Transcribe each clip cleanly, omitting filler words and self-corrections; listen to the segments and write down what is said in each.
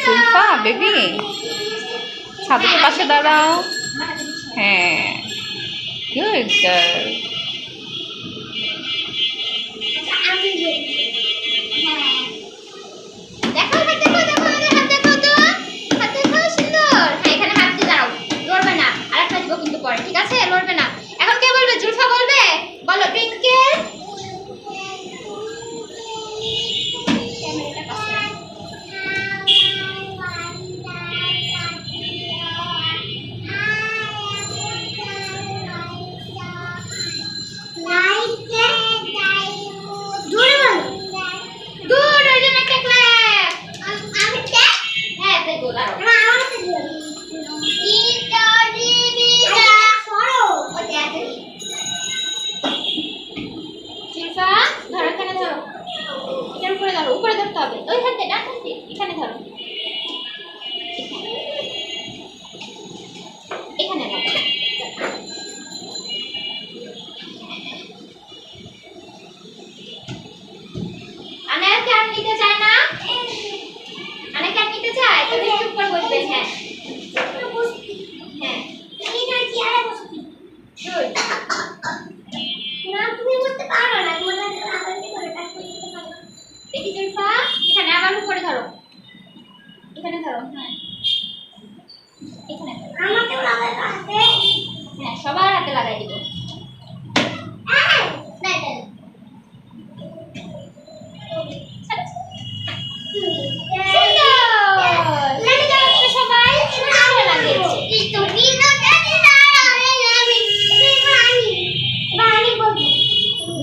সুলফা baby ছাদের পাশে দাঁড়াও। হ্যাঁ, গুড গার্ল। ঠিক আছে, লড়বে না। এখন কে বলবে? জুলফা বলবে। বলো টুইঙ্কেল। উপরে ধরতে হবে, ওই হাতে ডান হাতে এখানে ধরো, এখানে ধরো। আনায়া কি আর নিতে চায় না? আনায়া কি আর নিতে চায়? তবে চুপ করে বসবেন। হ্যাঁ হ্যাঁ, এই না চেয়ারে বসবি। গুড। না তুমি বসতে পারো না, তোমার কাছে আবার কি করে কাজ করতে পারো। দেখি জুলফা, এখানে আবার উপরে ধরো, এখানে ধরো। হ্যাঁ এখানে আমাকেও লাগাই হাতে। হ্যাঁ সবার হাতে লাগাই দিব।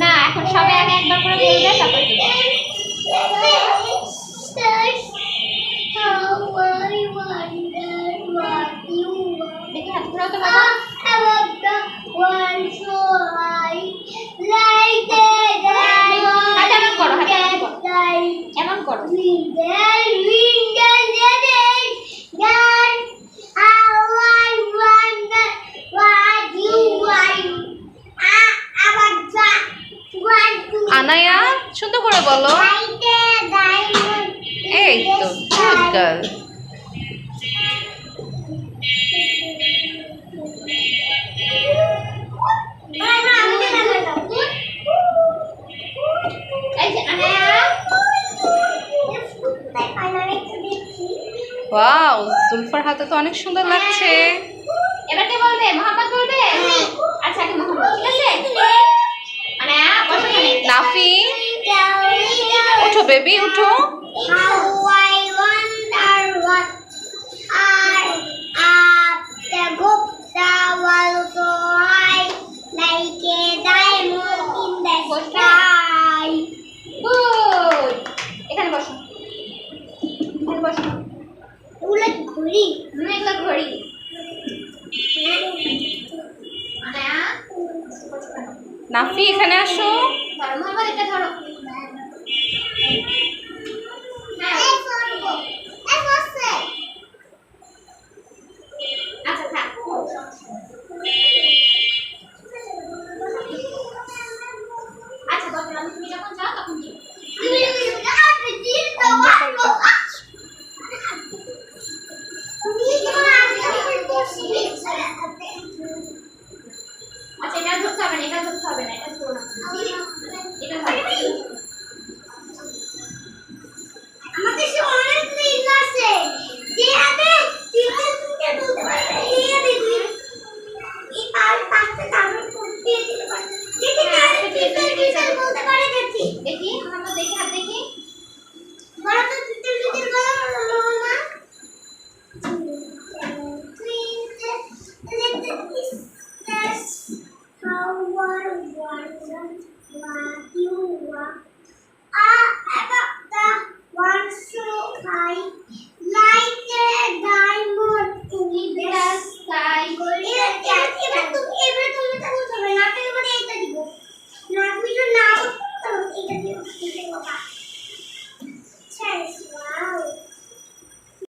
না এখন সবাই আগে একবার করে বলবে, তারপর দেখি হাত ঘোরাও তো বাবা। এমন করো। আনায়া সুন্দর করে বলো। এই তো গুড গার্ল। ওয়াও, জুলফার হাতে তো অনেক সুন্দর লাগছে। এবার কে বলবে? মোহাম্মদ বলবে। আচ্ছা আগে মোহাম্মদ, ঠিক আছে? আনায়া বসো এখানে। নাফি উঠো বেবি, উঠো। এখানে বসো, এখানে বসো। এগুলো ঘড়ি, এগুলো ঘড়ি। নাফি এখানে আসো। ধরো মোহাম্মদ, এটা ধরো।